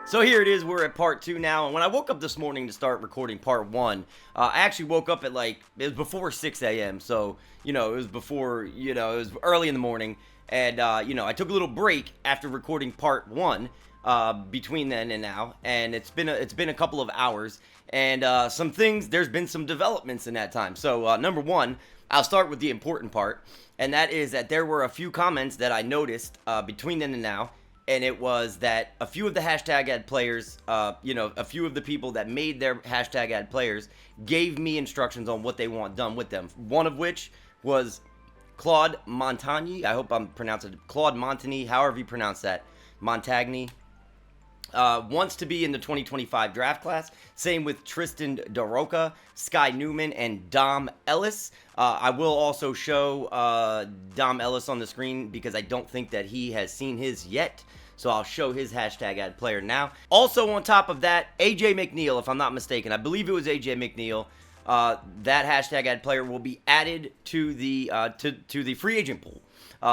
So here it is, we're at part 2 now, and when I woke up this morning to start recording part 1, I actually woke up at it was before 6 a.m., so, it was before, it was early in the morning, and, I took a little break after recording part 1, between then and now, and it's been a couple of hours, and, there's been some developments in that time. So, number one, I'll start with the important part, and that is that there were a few comments that I noticed, between then and now, and it was that a few of the hashtag ad players, a few of the people that made their hashtag ad players gave me instructions on what they want done with them. One of which was Claude Montagny. I hope I'm pronouncing it. Claude Montagny, however you pronounce that. Montagny. Wants to be in the 2025 draft class. Same with Tristan DeRoca, Sky Newman, and Dom Ellis. I will also show Dom Ellis on the screen because I don't think that he has seen his yet. So I'll show his hashtag ad player now. Also on top of that, AJ McNeil, if I'm not mistaken. I believe it was AJ McNeil. That hashtag ad player will be added to the to the free agent pool.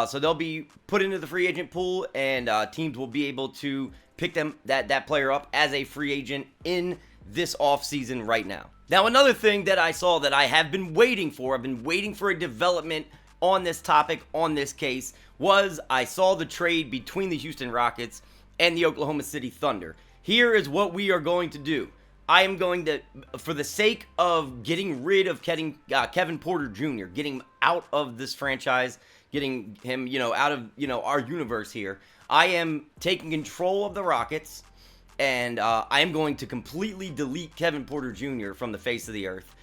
So they'll be put into the free agent pool, and teams will be able to pick that player up as a free agent in this offseason right now. Now, another thing that I saw that I have been waiting for, I've been waiting for a development on this topic, on this case, was I saw the trade between the Houston Rockets and the Oklahoma City Thunder. Here is what we are going to do. I am going to, for the sake of getting rid of Kevin Porter Jr., getting out of this franchise, getting him, out of, our universe here, I am taking control of the Rockets, and I am going to completely delete Kevin Porter Jr. from the face of the earth.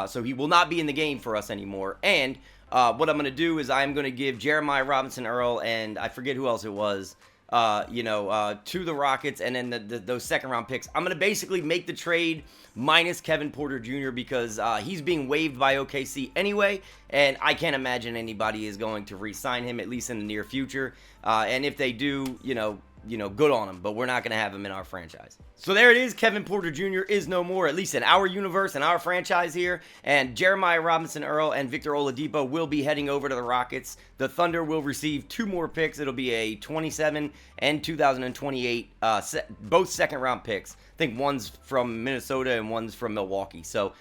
So he will not be in the game for us anymore. And what I'm going to do is I'm going to give Jeremiah Robinson Earl, and I forget who else it was, to the Rockets, and then those second-round picks. I'm going to basically make the trade minus Kevin Porter Jr. because he's being waived by OKC anyway, and I can't imagine anybody is going to re-sign him, at least in the near future. And if they do, good on him, but we're not going to have him in our franchise. So there it is. Kevin Porter Jr. is no more, at least in our universe, in our franchise here. And Jeremiah Robinson Earl and Victor Oladipo will be heading over to the Rockets. The Thunder will receive 2 more picks. It'll be a 27 and 2028, both second-round picks. I think one's from Minnesota and one's from Milwaukee. So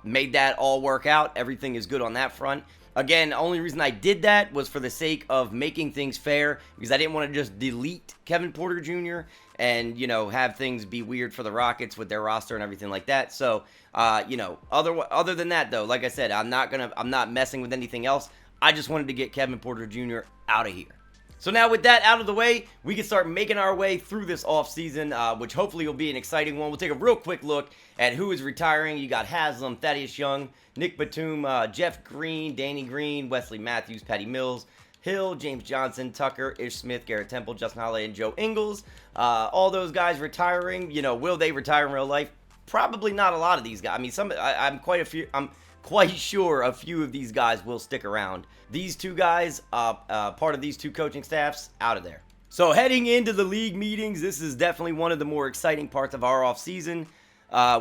made that all work out. Everything is good on that front. Again, the only reason I did that was for the sake of making things fair, because I didn't want to just delete Kevin Porter Jr. and, have things be weird for the Rockets with their roster and everything like that. So, other than that, though, like I said, I'm not messing with anything else. I just wanted to get Kevin Porter Jr. out of here. So now with that out of the way, we can start making our way through this offseason, which hopefully will be an exciting one. We'll take a real quick look at who is retiring. You got Haslam, Thaddeus Young, Nick Batum, Jeff Green, Danny Green, Wesley Matthews, Patty Mills, Hill, James Johnson, Tucker, Ish Smith, Garrett Temple, Justin Holiday, and Joe Ingles. All those guys retiring. Will they retire in real life? Probably not a lot of these guys. I mean, I'm quite sure a few of these guys will stick around. These two guys, part of these two coaching staffs, out of there. So heading into the league meetings, this is definitely one of the more exciting parts of our offseason.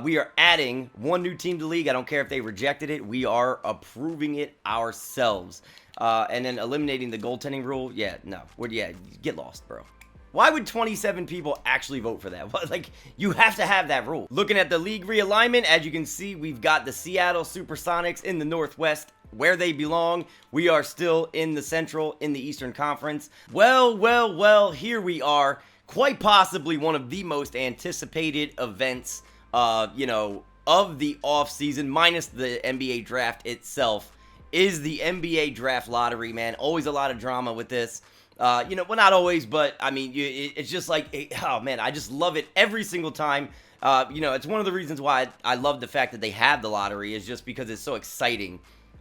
We are adding one new team to the league. I don't care if they rejected it. We are approving it ourselves. And then eliminating the goaltending rule. Yeah, no. Get lost, bro. Why would 27 people actually vote for that? You have to have that rule. Looking at the league realignment, as you can see, we've got the Seattle Supersonics in the Northwest, where they belong. We are still in the Central, in the Eastern Conference. Well, here we are. Quite possibly one of the most anticipated events, of the offseason, minus the NBA draft itself, is the NBA draft lottery, man. Always a lot of drama with this. Well, not always, but I mean, it's just oh man, I just love it every single time. It's one of the reasons why I love the fact that they have the lottery, is just because it's so exciting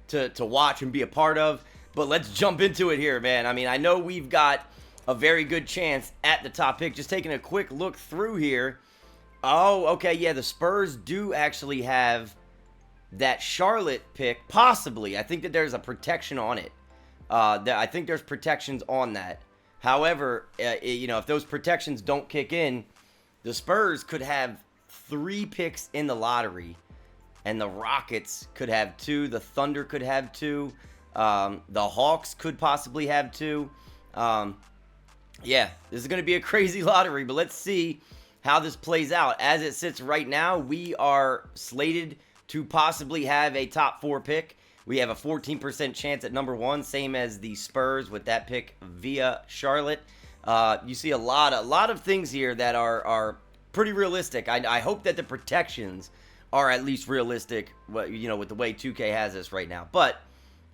to watch and be a part of. But let's jump into it here, man. I mean, I know we've got a very good chance at the top pick. Just taking a quick look through here. Oh, okay, yeah, the Spurs do actually have that Charlotte pick, possibly. I think that there's a protection on it. I think there's protections on that. However, if those protections don't kick in, the Spurs could have 3 picks in the lottery, and the Rockets could have 2. The Thunder could have 2. The Hawks could possibly have 2. Yeah, this is going to be a crazy lottery, but let's see how this plays out. As it sits right now, we are slated to possibly have a top 4 pick. We have a 14% chance at number 1, same as the Spurs with that pick via Charlotte. You see a lot of things here that are pretty realistic. I hope that the protections are at least realistic, you know, with the way 2K has us right now. But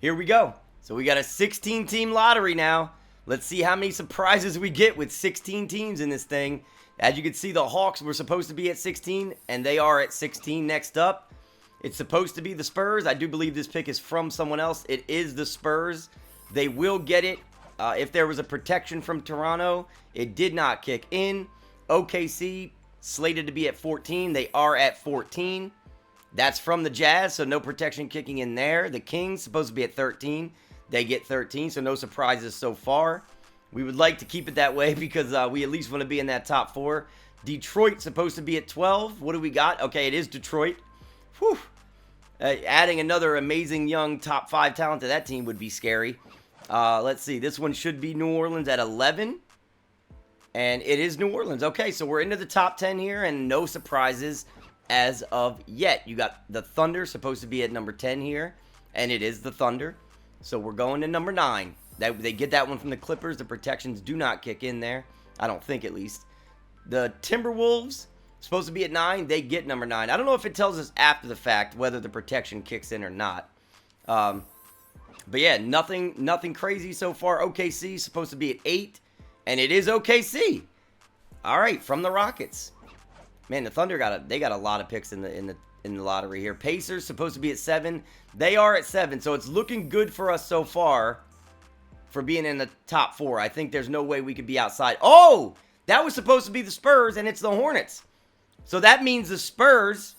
here we go. So we got a 16-team lottery now. Let's see how many surprises we get with 16 teams in this thing. As you can see, the Hawks were supposed to be at 16, and they are at 16 next up. It's supposed to be the Spurs. I do believe this pick is from someone else. It is the Spurs. They will get it. If there was a protection from Toronto, it did not kick in. OKC slated to be at 14. They are at 14. That's from the Jazz, so no protection kicking in there. The Kings supposed to be at 13. They get 13, so no surprises so far. We would like to keep it that way because we at least want to be in that top 4. Detroit supposed to be at 12. What do we got? Okay, it is Detroit. Whew. Adding another amazing young top 5 talent to that team would be scary. Let's see. This one should be New Orleans at 11. And it is New Orleans. Okay, so we're into the top 10 here and no surprises as of yet. You got the Thunder supposed to be at number 10 here. And it is the Thunder. So we're going to number 9. They get that one from the Clippers. The protections do not kick in there. I don't think, at least. The Timberwolves supposed to be at 9. They get number 9. I don't know if it tells us after the fact whether the protection kicks in or not. But yeah, nothing crazy so far. OKC supposed to be at 8. And it is OKC. All right, from the Rockets. Man, the Thunder got a lot of picks in the lottery here. Pacers supposed to be at 7. They are at 7. So it's looking good for us so far for being in the top 4. I think there's no way we could be outside. Oh, that was supposed to be the Spurs, and it's the Hornets. So that means the Spurs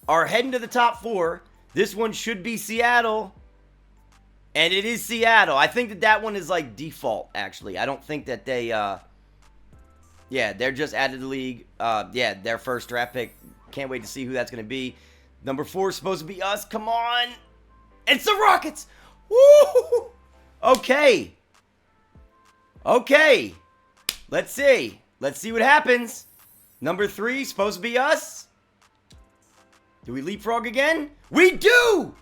are heading to the top 4. This one should be Seattle. And it is Seattle. I think that one is like default, actually. I don't think that they, yeah, they're just added to the league. Yeah, their first draft pick. Can't wait to see who that's going to be. Number 4 is supposed to be us. Come on. It's the Rockets. Woo! Okay. Okay. Let's see. Let's see what happens. Number 3 is supposed to be us. Do we leapfrog again? We do!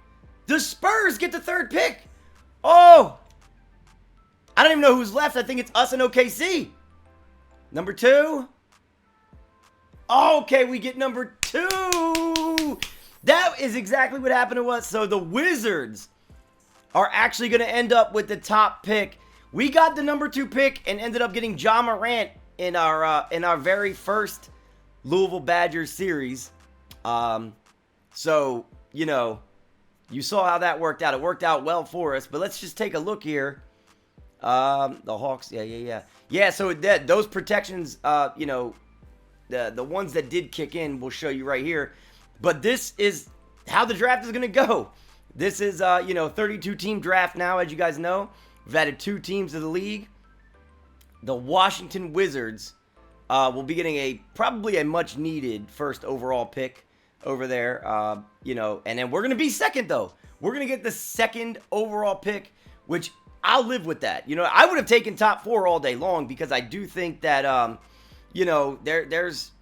The Spurs get the 3rd pick. Oh! I don't even know who's left. I think it's us and OKC. Number 2. Okay, we get number 2. That is exactly what happened to us. So the Wizards are actually going to end up with the top pick. We got the number 2 pick and ended up getting Ja Morant in our very first Louisville Badgers series. So, you know, you saw how that worked out. It worked out well for us. But let's just take a look here. The Hawks, yeah. So those protections, you know, the ones that did kick in, we'll show you right here. But this is how the draft is going to go. This is, you know, 32-team draft now, as you guys know. We've added 2 teams to the league. The Washington Wizards will be getting probably a much-needed first overall pick over there. You know, and then we're going to be second, though. We're going to get the 2nd overall pick, which I'll live with that. You know, I would have taken top 4 all day long because I do think that, you know, there's,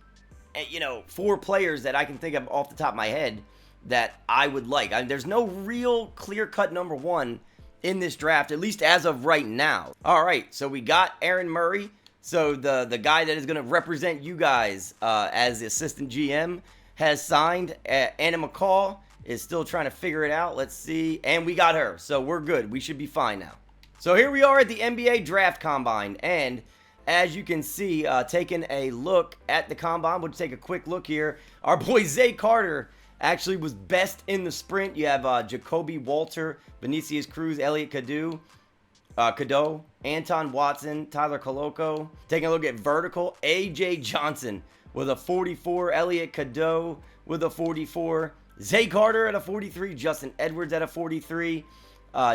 you know, 4 players that I can think of off the top of my head that I would like. There's no real clear-cut number 1 in this draft, at least as of right now. All right, so we got Aaron Murray. So the guy that is going to represent you guys as the assistant GM has signed. Anna McCall is still trying to figure it out. Let's see. And we got her, so we're good. We should be fine now. So here we are at the NBA Draft Combine, and as you can see, taking a look at the Combine, we'll take a quick look here. Our boy Zay Carter actually was best in the sprint. You have Jacoby Walter, Vinicius Cruz, Elliot Cadeau, Anton Watson, Tyler Coloco. Taking a look at vertical, A.J. Johnson with a 44, Elliot Cadeau with a 44, Zay Carter at a 43, Justin Edwards at a 43,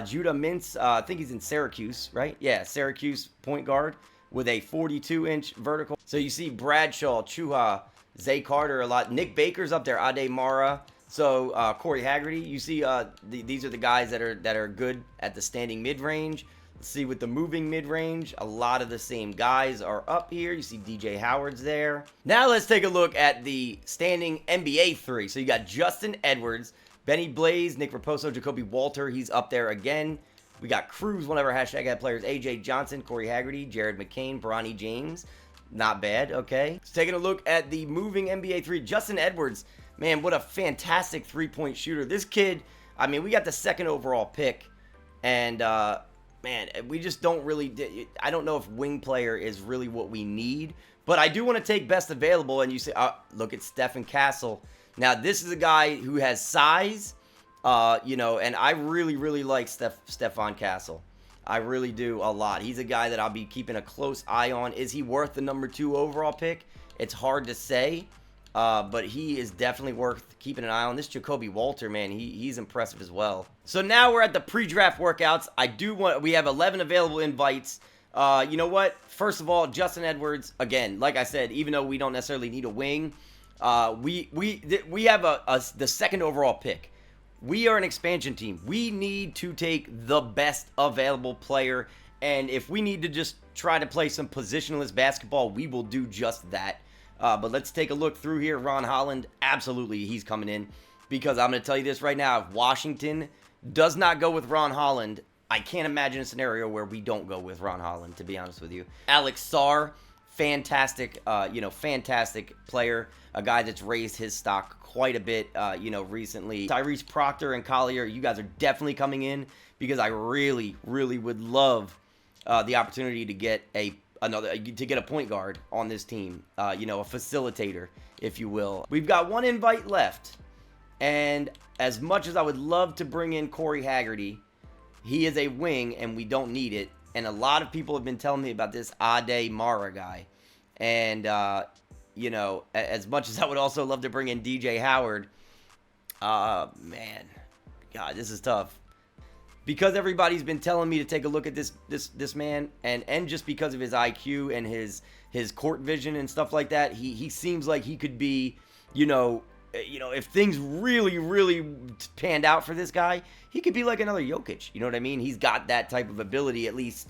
Judah Mintz, I think he's in Syracuse, right? Yeah, Syracuse point guard with a 42-inch vertical. So you see Bradshaw, Chuha, Zay Carter a lot. Nick Baker's up there, Ade Mara. So Corey Haggerty. You see these are the guys that are good at the standing mid-range. Let's see, with the moving mid-range, a lot of the same guys are up here. You see DJ Howard's there. Now let's take a look at the standing NBA 3. So you got Justin Edwards, Benny Blaze, Nick Raposo, Jacoby Walter. He's up there again. We got Cruz, one of our hashtag ad players, AJ Johnson, Corey Haggerty, Jared McCain, Bronny James. Not bad, okay. So taking a look at the moving NBA 3, Justin Edwards. Man, what a fantastic three-point shooter. This kid, I mean, we got the 2nd overall pick. And, man, we just don't really, I don't know if wing player is really what we need. But I do want to take best available. And you say, look at Stephen Castle. Now, this is a guy who has size, you know, and I really like Stephon Castle. I really do a lot. He's a guy that I'll be keeping a close eye on. Is he worth the number 2 overall pick? It's hard to say, but he is definitely worth keeping an eye on. This Jacoby Walter, man, he's impressive as well. So now we're at the pre-draft workouts. We have 11 available invites. You know what? First of all, Justin Edwards, again, like I said, even though we don't necessarily need a wing, we have the 2nd overall pick. We are an expansion team. We need to take the best available player, and if we need to just try to play some positionless basketball, we will do just that. But let's take a look through here. Ron Holland, absolutely, he's coming in, because I'm going to tell you this right now. If Washington does not go with Ron Holland, I can't imagine a scenario where we don't go with Ron Holland, to be honest with you. Alex Sarr, fantastic, fantastic player, a guy that's raised his stock quite a bit, recently. Tyrese Proctor and Collier, you guys are definitely coming in, because I really would love the opportunity to get a point guard on this team, a facilitator, if you will. We've got 1 invite left, and as much as I would love to bring in Corey Haggerty, he is a wing, and we don't need it. And a lot of people have been telling me about this Ade Mara guy, and as much as I would also love to bring in DJ Howard, man, God, this is tough. Because everybody's been telling me to take a look at this man, and just because of his IQ and his court vision and stuff like that, he seems like he could be, if things really panned out for this guy, he could be like another Jokic. You know what I mean? He's got that type of ability, at least.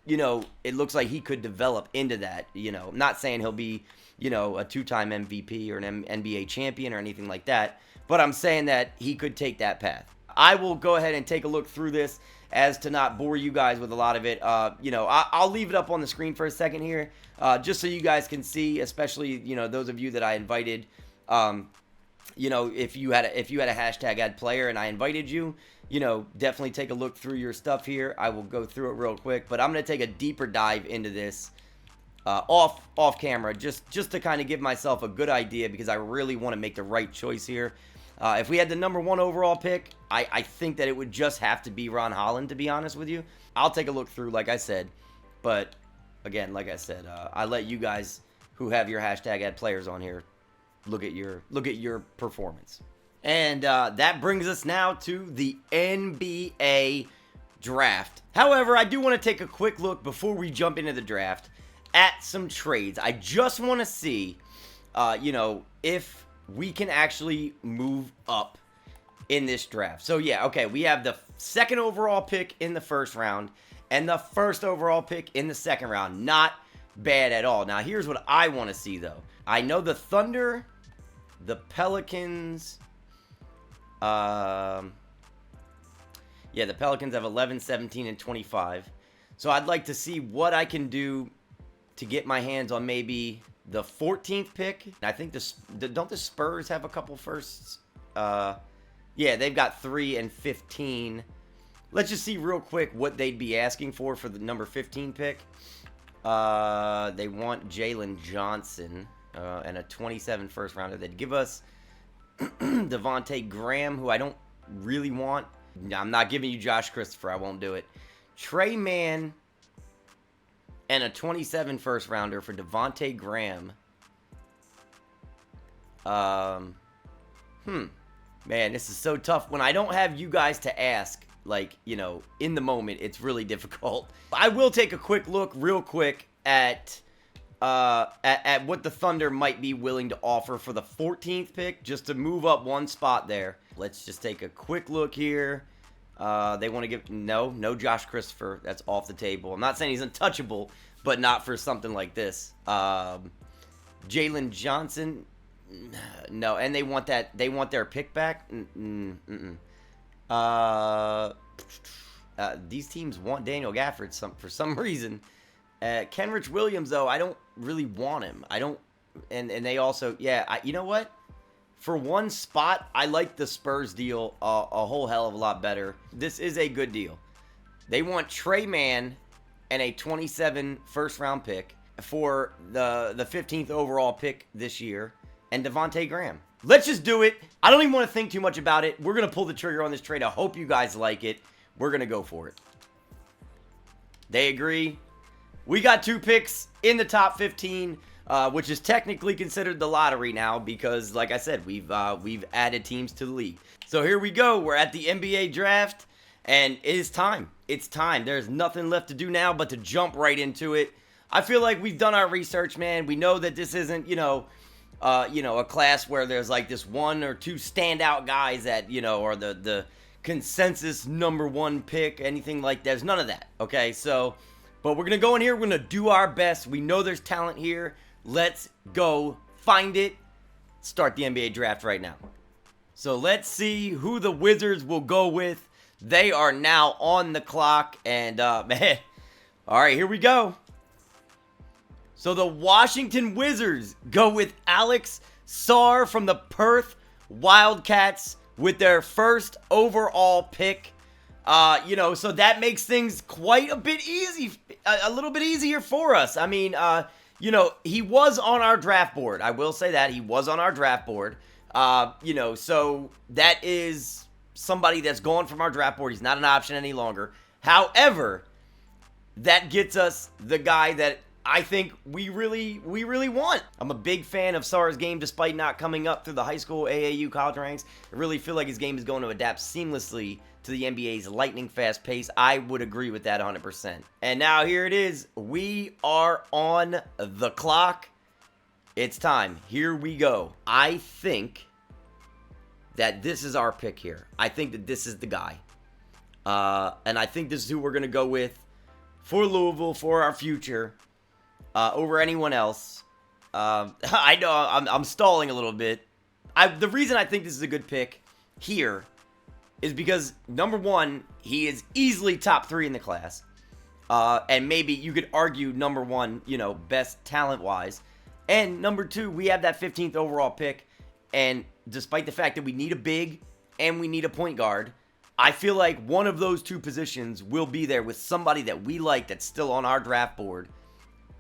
It looks like he could develop into that. I'm not saying he'll be, a 2-time MVP or an NBA champion or anything like that, but I'm saying that he could take that path. I will go ahead and take a look through this as to not bore you guys with a lot of it. I'll leave it up on the screen for a second here, just so you guys can see, especially, those of you that I invited. If you had a hashtag ad player and I invited you, definitely take a look through your stuff here. I will go through it real quick, but I'm going to take a deeper dive into this off camera, just to kind of give myself a good idea, because I really want to make the right choice here. If we had the number 1 overall pick, I think that it would just have to be Ron Holland, to be honest with you. I'll take a look through, like I said, but again, like I said, I let you guys who have your hashtag ad players on here look at your performance. And that brings us now to the NBA draft. However, I do want to take a quick look before we jump into the draft at some trades. I just want to see, if we can actually move up in this draft. So yeah, okay, we have the 2nd overall pick in the 1st round and the 1st overall pick in the 2nd round. Not bad at all. Now, here's what I want to see, though. I know the Thunder, the Pelicans, the Pelicans have 11, 17, and 25. So I'd like to see what I can do to get my hands on maybe the 14th pick. I think don't the Spurs have a couple firsts? Yeah, they've got 3 and 15. Let's just see real quick what they'd be asking for the number 15 pick. They want Jalen Johnson and a 27 first rounder. They'd give us Devontae Graham, who I don't really want. I'm not giving you Josh Christopher. I won't do it. Trey Mann and a 27 first rounder for Devontae Graham. Man, this is so tough. When I don't have you guys to ask, in the moment, it's really difficult. I will take a quick look real quick at what the Thunder might be willing to offer for the 14th pick, just to move up one spot there. Let's just take a quick look here. They want to give no Josh Christopher. That's off the table. I'm not saying he's untouchable, but not for something like this. Jalen Johnson, no, and they want that. They want their pick back. These teams want Daniel Gafford for some reason. Kenrich Williams, though, I don't really want him. I don't, and they also, you know what? For one spot, I like the Spurs deal a whole hell of a lot better. This is a good deal. They want Trey Mann and a 27 first-round pick for the 15th overall pick this year and Devontae Graham. Let's just do it. I don't even want to think too much about it. We're going to pull the trigger on this trade. I hope you guys like it. We're going to go for it. They agree. We got 2 picks in the top 15. Which is technically considered the lottery now because, like I said, we've added teams to the league. So here we go. We're at the NBA draft, and it is time. It's time. There's nothing left to do now but to jump right into it. I feel like we've done our research, man. We know that this isn't, a class where there's like this 1 or 2 standout guys that, are the consensus number 1 pick, anything like that. There's none of that, okay? So, but we're going to go in here. We're going to do our best. We know there's talent here. Let's go find it. Start the NBA draft right now. So let's see who the Wizards will go with. They are now on the clock. And, man. All right, here we go. So the Washington Wizards go with Alex Sarr from the Perth Wildcats with their first overall pick. So that makes things quite a bit easy, a little bit easier for us. I mean, he was on our draft board. I will say that. He was on our draft board. So that is somebody that's gone from our draft board. He's not an option any longer. However, that gets us the guy that I think we really want. I'm a big fan of Sarr's game despite not coming up through the high school, AAU, college ranks. I really feel like his game is going to adapt seamlessly to the NBA's lightning fast pace. I would agree with that 100%. And now here it is. We are on the clock. It's time. Here we go. I think that this is our pick here. I think that this is the guy. And I think this is who we're going to go with for Louisville, for our future, over anyone else. I know I'm stalling a little bit. The reason I think this is a good pick here is because, number 1, he is easily top 3 in the class. And maybe you could argue number 1, best talent-wise. And number 2, we have that 15th overall pick. And despite the fact that we need a big and we need a point guard, I feel like one of those 2 positions will be there with somebody that we like that's still on our draft board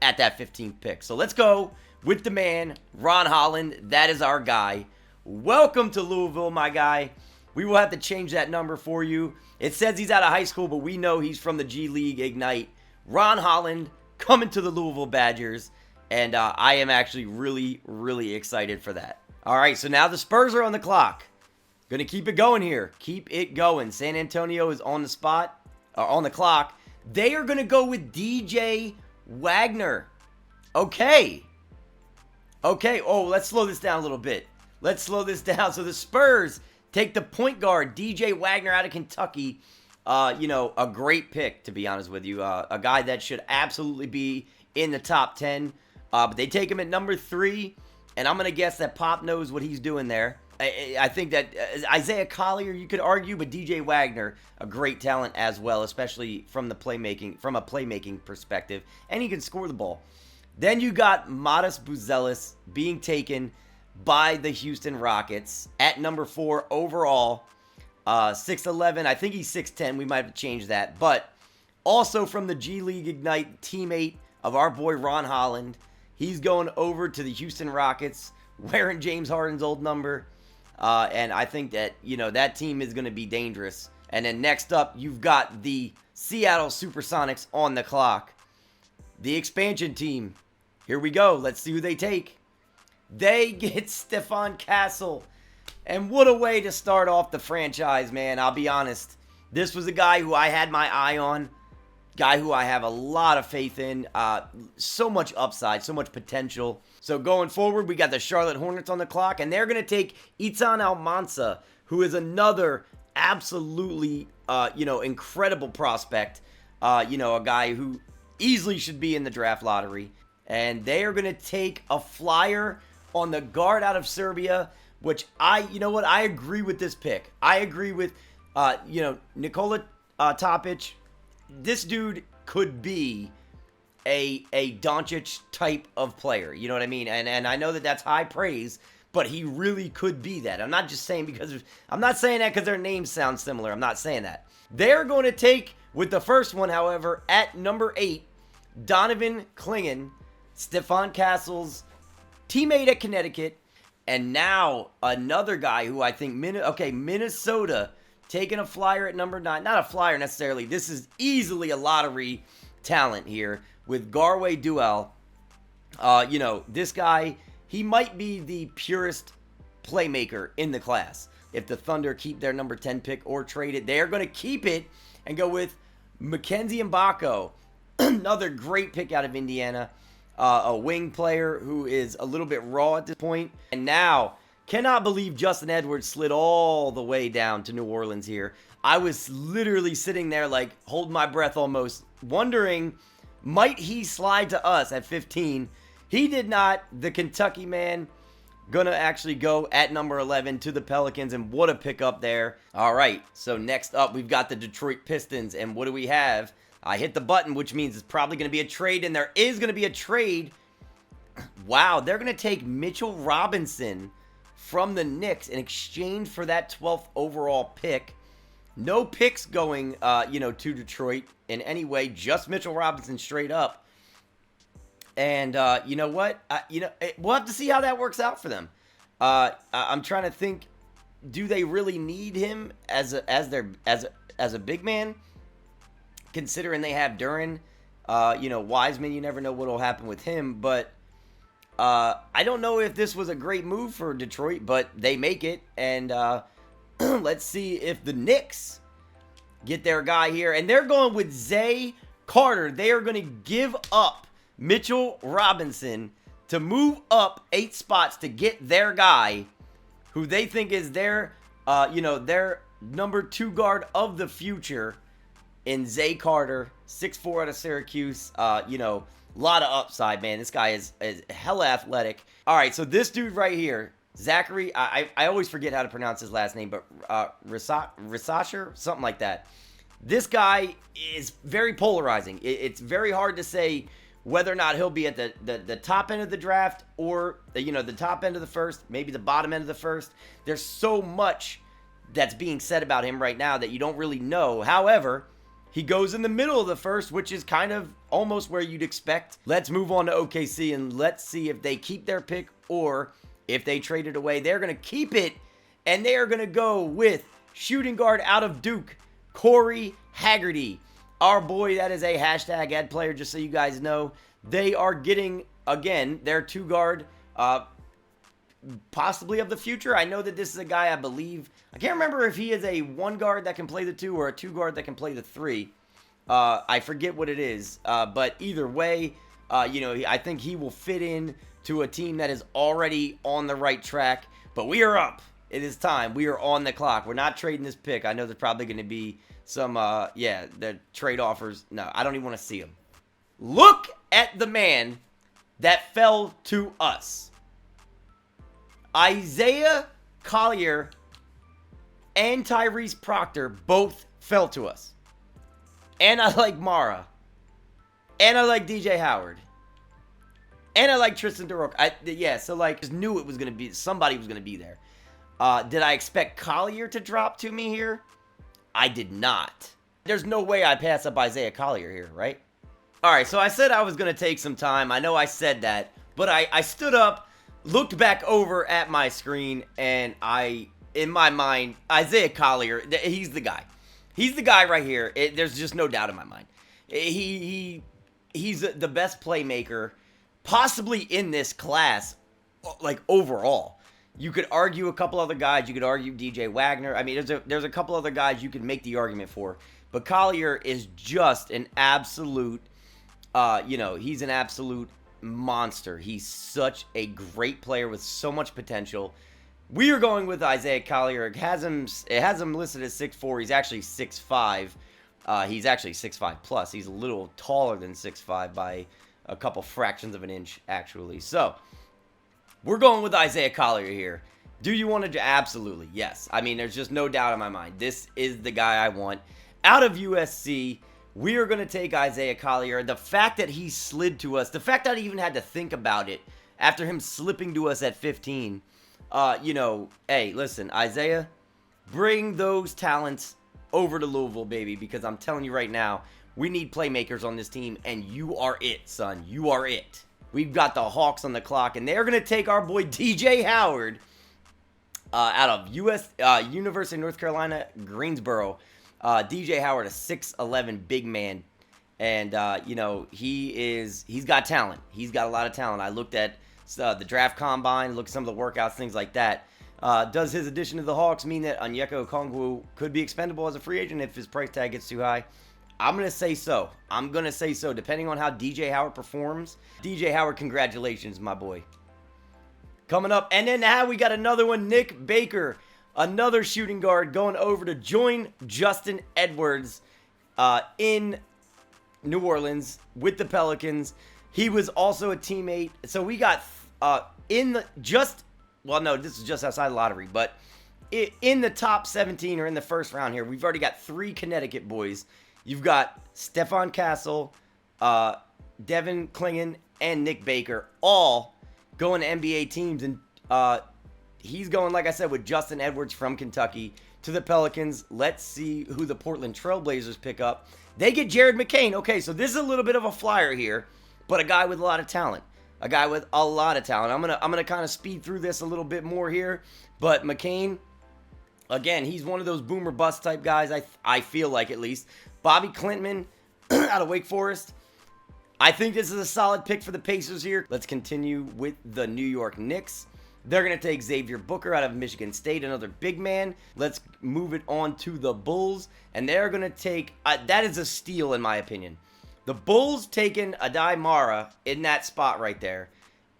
at that 15th pick. So let's go with the man, Ron Holland. That is our guy. Welcome to Louisville, my guy. We will have to change that number for you. It says he's out of high school, but we know he's from the G League Ignite. Ron Holland coming to the Louisville Badgers, and I am actually really, really excited for that. All right, so now the Spurs are on the clock. Going to keep it going here. Keep it going. San Antonio is on the spot, on the clock. They are going to go with DJ Wagner. Okay. Oh, let's slow this down a little bit. So the Spurs take the point guard, DJ Wagner out of Kentucky. A great pick, to be honest with you. A guy that should absolutely be in the top 10. But they take him at number 3. And I'm going to guess that Pop knows what he's doing there. I think that Isaiah Collier, you could argue, but DJ Wagner, a great talent as well, especially from a playmaking perspective. And he can score the ball. Then you got Modest Buzelis being taken by the Houston Rockets at number 4 overall. 6'11". I think he's 6'10". We might have to change that. But also from the G League Ignite, teammate of our boy Ron Holland. He's going over to the Houston Rockets, wearing James Harden's old number. And I think that, that team is going to be dangerous. And then next up, you've got the Seattle Supersonics on the clock. The expansion team. Here we go. Let's see who they take. They get Stefan Castle. And what a way to start off the franchise, man. I'll be honest. This was a guy who I had my eye on. Guy who I have a lot of faith in. So much upside, so much potential. So going forward, we got the Charlotte Hornets on the clock. And they're going to take Itan Almansa, who is another absolutely, incredible prospect. A guy who easily should be in the draft lottery. And they are going to take a flyer on the guard out of Serbia, which I agree with this pick. I agree with, Nikola Topic. This dude could be a Doncic type of player. You know what I mean? And I know that that's high praise, but he really could be that. I'm not just saying I'm not saying that because their names sound similar. I'm not saying that. They're going to take, with the first one, however, at number 8, Donovan Clingan, Stephon Castle's teammate at Connecticut, and now another guy who I think, Minnesota taking a flyer at number 9. Not a flyer necessarily. This is easily a lottery talent here with Garway Duell. This guy, he might be the purest playmaker in the class. If the Thunder keep their number 10 pick or trade it, they are going to keep it and go with Mackenzie Mbako, another great pick out of Indiana. A wing player who is a little bit raw at this point. And now, cannot believe Justin Edwards slid all the way down to New Orleans here. I was literally sitting there like holding my breath almost, wondering, might he slide to us at 15? He did not. The Kentucky man gonna actually go at number 11 to the Pelicans, and what a pickup there. All right, so next up we've got the Detroit Pistons, and what do we have? I hit the button, which means it's probably going to be a trade, and there is going to be a trade. Wow, they're going to take Mitchell Robinson from the Knicks in exchange for that 12th overall pick. No picks going, to Detroit in any way, just Mitchell Robinson straight up. And you know what? We'll have to see how that works out for them. I'm trying to think, do they really need him as a big man? Considering they have Duren, Wiseman, you never know what will happen with him. But I don't know if this was a great move for Detroit, but they make it. And let's see if the Knicks get their guy here. And they're going with Zay Carter. They are going to give up Mitchell Robinson to move up 8 spots to get their guy, who they think is their number 2 guard of the future, in Zay Carter, 6'4" out of Syracuse. A lot of upside, man. This guy is hella athletic. All right, so this dude right here, Zachary, I always forget how to pronounce his last name, but Risasher, something like that. This guy is very polarizing. It's very hard to say whether or not he'll be at the top end of the draft or, the top end of the first, maybe the bottom end of the first. There's so much that's being said about him right now that you don't really know. However, he goes in the middle of the first, which is kind of almost where you'd expect. Let's move on to OKC, and let's see if they keep their pick or if they trade it away. They're going to keep it, and they are going to go with shooting guard out of Duke, Corey Haggerty. Our boy, that is a hashtag ad player, just so you guys know. They are getting, again, their 2 guard, possibly of the future. I know that this is a guy, I believe, I can't remember if he is a 1 guard that can play the 2 or a 2 guard that can play the 3. I forget what it is, but either way, I think he will fit in to a team that is already on the right track. But we are up. It is time. We are on the clock. We're not trading this pick. I know there's probably going to be some, the trade offers. No, I don't even want to see them. Look at the man that fell to us. Isaiah Collier and Tyrese Proctor both fell to us. And I like Mara. And I like DJ Howard. And I like Tristan DeRoche. Just knew it was going to be, somebody was going to be there. Did I expect Collier to drop to me here? I did not. There's no way I pass up Isaiah Collier here, right? All right, so I said I was going to take some time. I know I said that, but I stood up, looked back over at my screen, and in my mind, Isaiah Collier, he's the guy. He's the guy right here. There's just no doubt in my mind. He's the best playmaker possibly in this class, like overall. You could argue a couple other guys. You could argue DJ Wagner. I mean, there's a couple other guys you could make the argument for. But Collier is just an absolute, he's an absolute monster. He's such a great player with so much potential. We are going with Isaiah Collier. It has him listed as 6'4". He's actually 6'5". He's actually 6'5 plus. He's a little taller than 6'5 by a couple fractions of an inch, actually. So, we're going with Isaiah Collier here. Do you want to? Absolutely, yes. I mean, there's just no doubt in my mind. This is the guy I want. Out of USC, we are going to take Isaiah Collier. The fact that he slid to us, the fact that I even had to think about it after him slipping to us at 15, you know, hey, listen, Isaiah, bring those talents over to Louisville, baby, because I'm telling you right now, we need playmakers on this team, and you are it, son. You are it. We've got the Hawks on the clock, and they're going to take our boy DJ Howard out of University of North Carolina, Greensboro. DJ Howard, a 6'11 big man, and you know, he's got talent. He's got a lot of talent. I looked at the draft combine, looked at some of the workouts, things like that. Does his addition to the Hawks mean that Onyeka Okongwu could be expendable as a free agent if his price tag gets too high? I'm going to say so. I'm going to say so, depending on how DJ Howard performs. DJ Howard, congratulations, my boy. Coming up, and then now we got another one, Nick Baker. Another shooting guard going over to join Justin Edwards in New Orleans with the Pelicans. He was also a teammate. So we got well, no, this is just outside the lottery, but in the top 17 or in the first round here, we've already got 3 Connecticut boys. You've got Stephon Castle, Devin Klingon, and Nick Baker, all going to NBA teams. And he's going, like I said, with Justin Edwards from Kentucky to the Pelicans. Let's see who the Portland Trailblazers pick up. They get Jared McCain. Okay, so this is a little bit of a flyer here, but a guy with a lot of talent. A guy with a lot of talent. I'm gonna kind of speed through this a little bit more here, but McCain, again, he's one of those boomer bust type guys. I feel like, at least. Bobby Clintman out of Wake Forest. I think this is a solid pick for the Pacers here. Let's continue with the New York Knicks. They're going to take Xavier Booker out of Michigan State, another big man. Let's move it on to the Bulls, and they're going to take, that is a steal in my opinion. The Bulls taking Adai Mara in that spot right there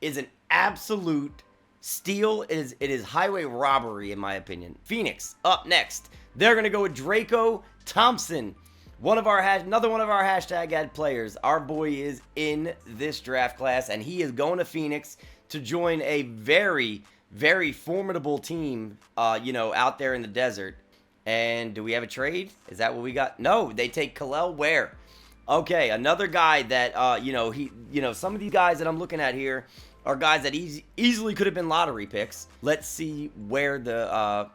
is an absolute steal. It is highway robbery in my opinion. Phoenix up next. They're going to go with Draco Thompson. Another one of our hashtag ad players. Our boy is in this draft class, and he is going to Phoenix to join a very, very formidable team, you know, out there in the desert. And do we have a trade? Is that what we got? No, they take Kel'el Ware. Okay, another guy that, you know, some of these guys that I'm looking at here are guys that easily could have been lottery picks. Let's see where the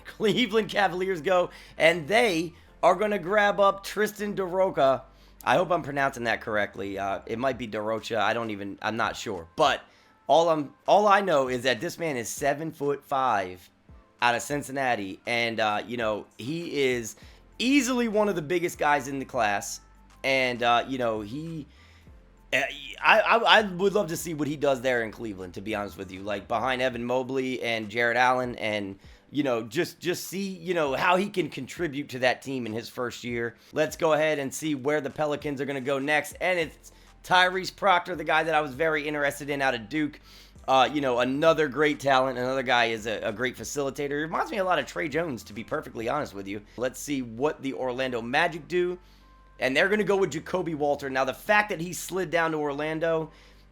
Cleveland Cavaliers go, and they are going to grab up Tristan DeRocha. I hope I'm pronouncing that correctly. It might be DeRocha. I'm not sure. But all I know is that this man is 7'5" out of Cincinnati. And, you know, he is easily one of the biggest guys in the class. And, you know, I would love to see what he does there in Cleveland, to be honest with you. Like, behind Evan Mobley and Jarrett Allen, and you know, just see, you know, how he can contribute to that team in his first year. Let's go ahead and see where the Pelicans are going to go next. And it's Tyrese Proctor, the guy that I was very interested in out of Duke. You know, another great talent. Another guy is a great facilitator. He reminds me a lot of Trey Jones, to be perfectly honest with you. Let's see what the Orlando Magic do. And they're going to go with Jacoby Walter. Now, the fact that he slid down to Orlando,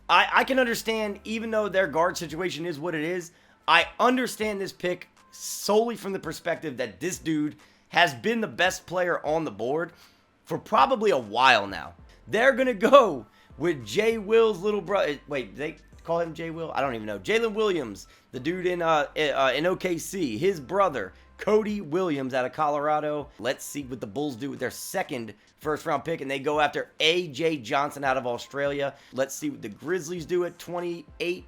I can understand, even though their guard situation is what it is, I understand this pick solely from the perspective that this dude has been the best player on the board for probably a while now. They're going to go with Jay Will's little brother. Wait, they call him Jay Will? I don't even know. Jalen Williams, the dude in OKC, his brother, Cody Williams out of Colorado. Let's see what the Bulls do with their second first-round pick, and they go after A.J. Johnson out of Australia. Let's see what the Grizzlies do at 29.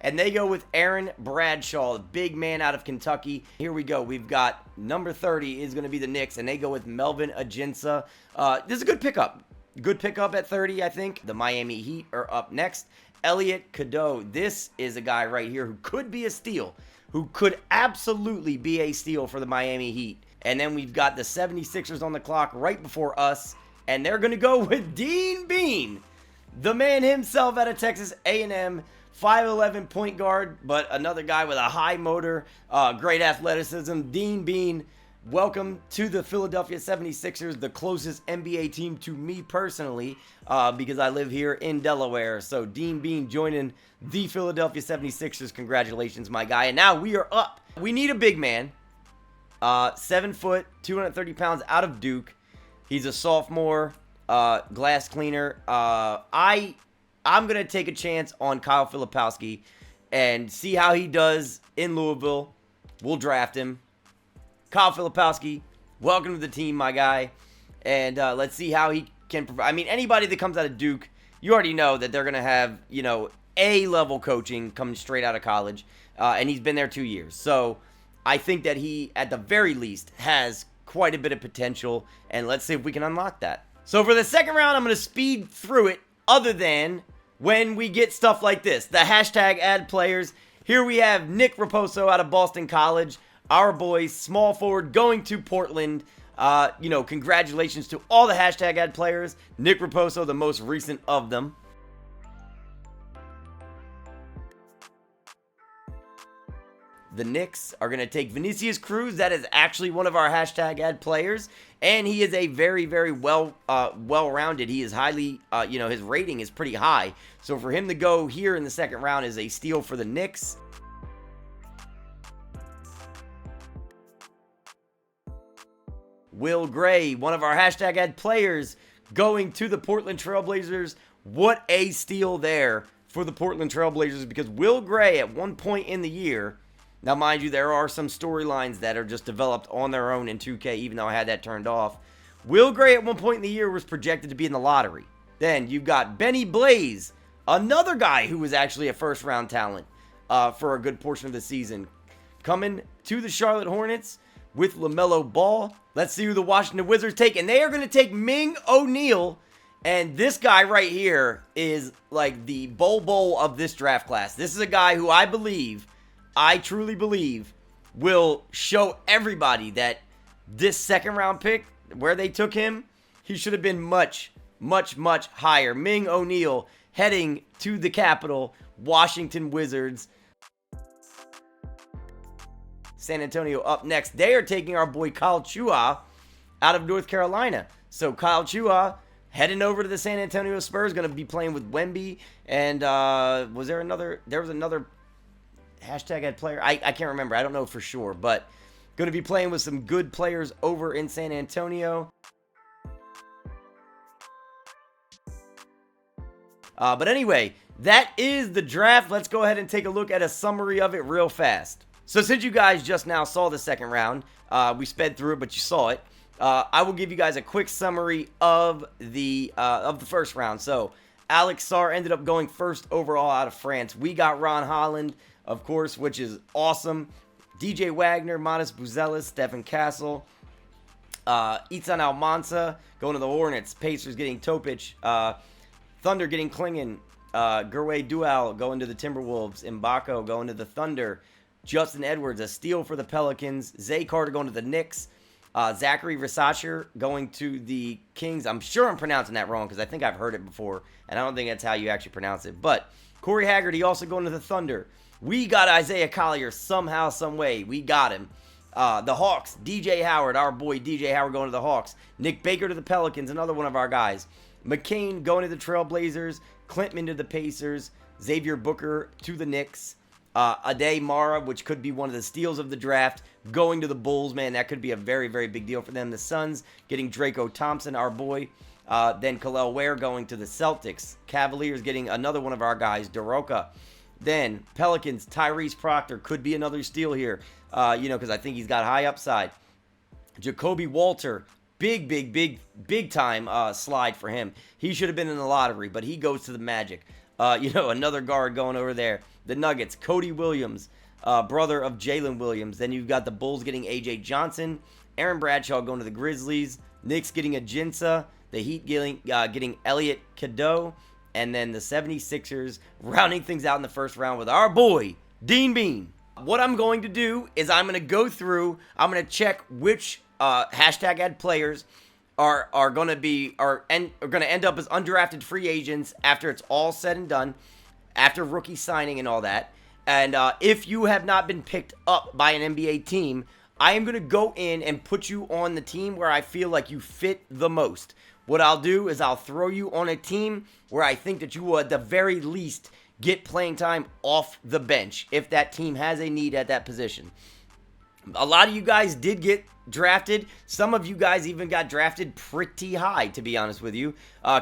And they go with Aaron Bradshaw, the big man out of Kentucky. Here we go. We've got number 30 is going to be the Knicks, and they go with Melvin Aginsa. This is a good pickup. Good pickup at 30, I think. The Miami Heat are up next. Elliot Cadeau. This is a guy right here who could be a steal, who could absolutely be a steal for the Miami Heat. And then we've got the 76ers on the clock right before us, and they're going to go with Dean Bean, the man himself out of Texas A&M. 5'11" point guard, but another guy with a high motor, great athleticism. Dean Bean, welcome to the Philadelphia 76ers, the closest NBA team to me personally, because I live here in Delaware. So Dean Bean joining the Philadelphia 76ers. Congratulations, my guy. And now we are up. We need a big man. 7 foot, 230 pounds, out of Duke. He's a sophomore, glass cleaner. I'm going to take a chance on Kyle Filipowski and see how he does in Louisville. We'll draft him. Kyle Filipowski, welcome to the team, my guy. And let's see how he can provide. I mean, anybody that comes out of Duke, you already know that they're going to have, you know, A-level coaching coming straight out of college. And he's been there 2 years. So I think that he, at the very least, has quite a bit of potential. And let's see if we can unlock that. So for the second round, I'm going to speed through it, other than when we get stuff like this. The hashtag add players. Here we have Nick Raposo out of Boston College. Our boy, small forward, going to Portland. You know, congratulations to all the hashtag add players. Nick Raposo, the most recent of them. The Knicks are going to take Vinicius Cruz. That is actually one of our hashtag add players. And he is a very, very well-rounded. He is highly, you know, his rating is pretty high. So for him to go here in the second round is a steal for the Knicks. Will Gray, one of our hashtag add players, going to the Portland Trailblazers. What a steal there for the Portland Trailblazers, because Will Gray at one point in the year, now mind you, there are some storylines that are just developed on their own in 2K, even though I had that turned off. Will Gray at one point in the year was projected to be in the lottery. Then you've got Benny Blaze, another guy who was actually a first round talent for a good portion of the season, coming to the Charlotte Hornets with LaMelo Ball. Let's see who the Washington Wizards take. And they are going to take Ming O'Neal. And this guy right here is like the Bol of this draft class. This is a guy who I truly believe, will show everybody that this second round pick, where they took him, he should have been much, much, much higher. Ming O'Neal heading to the capital, Washington Wizards. San Antonio up next. They are taking our boy Kyle Chua out of North Carolina. So Kyle Chua heading over to the San Antonio Spurs, going to be playing with Wemby. And there was another hashtag add player. I can't remember. I don't know for sure. But going to be playing with some good players over in San Antonio. But anyway, that is the draft. Let's go ahead and take a look at a summary of it real fast. So since you guys just now saw the second round, we sped through it, but you saw it. I will give you guys a quick summary of the first round. So Alex Sarr ended up going first overall out of France. We got Ron Holland, of course, which is awesome. DJ Wagner, Matas Buzelis, Stephen Castle, Itzan Almansa going to the Hornets. Pacers getting Topic. Thunder getting Klingon. Gerway Dual going to the Timberwolves. Mbako going to the Thunder. Justin Edwards, a steal for the Pelicans. Zay Carter going to the Knicks. Zachary Versace going to the Kings. I'm sure I'm pronouncing that wrong because I think I've heard it before, and I don't think that's how you actually pronounce it. But Corey Haggerty also going to the Thunder. We got Isaiah Collier somehow, some way. We got him. The Hawks, DJ Howard, our boy DJ Howard going to the Hawks. Nick Baker to the Pelicans, another one of our guys. McCain going to the Trailblazers. Clintman to the Pacers. Xavier Booker to the Knicks. Ade Mara, which could be one of the steals of the draft, going to the Bulls. Man, that could be a very, very big deal for them. The Suns getting Draco Thompson, our boy. Then Khalil Ware going to the Celtics. Cavaliers getting another one of our guys, Doroka. Then Pelicans, Tyrese Proctor could be another steal here, because I think he's got high upside. Jacoby Walter, big time slide for him. He should have been in the lottery, but he goes to the Magic. Another guard going over there. The Nuggets, Cody Williams, brother of Jalen Williams. Then you've got the Bulls getting A.J. Johnson. Aaron Bradshaw going to the Grizzlies. Knicks getting Ajinça. The Heat getting Elliot Cadeau. And then the 76ers rounding things out in the first round with our boy, Dean Bean. What I'm going to do is I'm going to go through, I'm going to check which hashtag add players are going to end up as undrafted free agents after it's all said and done. after rookie signing and all that. And if you have not been picked up by an NBA team, I am going to go in and put you on the team where I feel like you fit the most. What I'll do is I'll throw you on a team where I think that you will at the very least get playing time off the bench if that team has a need at that position. A lot of you guys did get drafted. Some of you guys even got drafted pretty high, to be honest with you,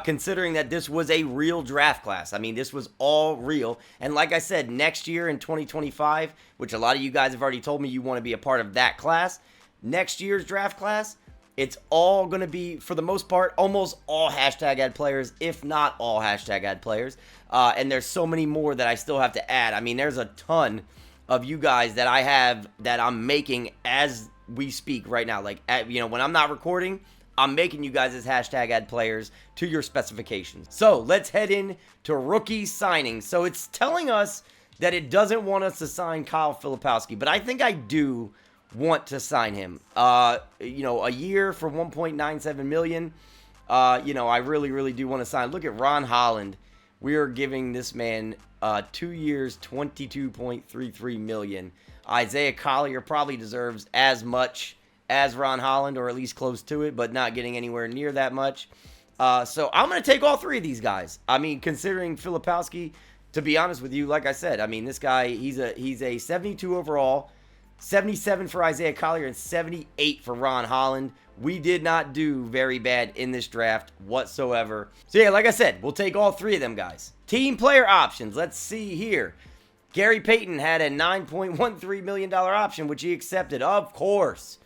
considering that this was a real draft class. I mean, this was all real. And like I said, next year in 2025, which a lot of you guys have already told me you want to be a part of that class, next year's draft class, it's all going to be, for the most part, almost all hashtag ad players, if not all hashtag ad players. And there's so many more that I still have to add. I mean, there's a ton of you guys that I have that I'm making as we speak right now. Like, when I'm not recording, I'm making you guys as hashtag ad players to your specifications. So let's head in to rookie signings. So it's telling us that it doesn't want us to sign Kyle Filipowski, but I think I do want to sign him. A year for $1.97 million. I really, really do want to sign. Look at Ron Holland. We are giving this man 2 years, $22.33 million. Isaiah Collier probably deserves as much as Ron Holland, or at least close to it, but not getting anywhere near that much. So I'm going to take all three of these guys. I mean, considering Filipowski, to be honest with you, like I said, I mean, this guy, he's a 72 overall, 77 for Isaiah Collier, and 78 for Ron Holland. We did not do very bad in this draft whatsoever. So yeah, like I said, we'll take all three of them guys. Team player options. Let's see here. Gary Payton had a $9.13 million option, which he accepted, of course.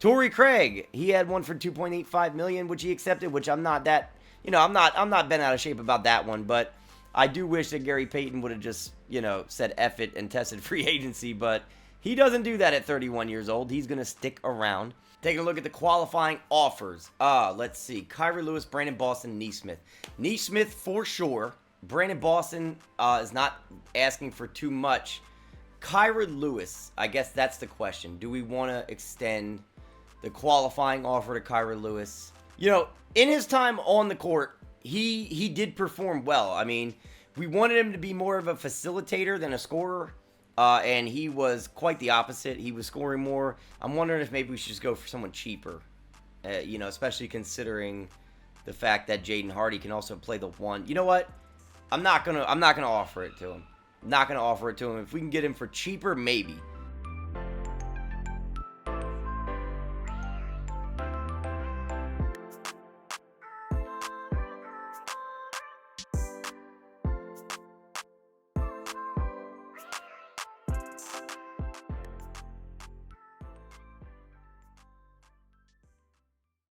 Torrey Craig, he had one for $2.85 million, which he accepted, which I'm not that, I'm not bent out of shape about that one, but I do wish that Gary Payton would have just, said F it and tested free agency, but he doesn't do that at 31 years old. He's going to stick around. Taking a look at the qualifying offers. Let's see. Kyrie Lewis, Brandon Boston, Neesmith. Neesmith for sure. Brandon Boston is not asking for too much. Kyrie Lewis, I guess that's the question. Do we want to extend the qualifying offer to Kyrie Lewis? In his time on the court, he did perform well. I mean, we wanted him to be more of a facilitator than a scorer. And he was quite the opposite. He was scoring more. I'm wondering if maybe we should just go for someone cheaper, especially considering the fact that Jaden Hardy can also play the one. You know what? I'm not gonna offer it to him. Not gonna offer it to him. If we can get him for cheaper, maybe.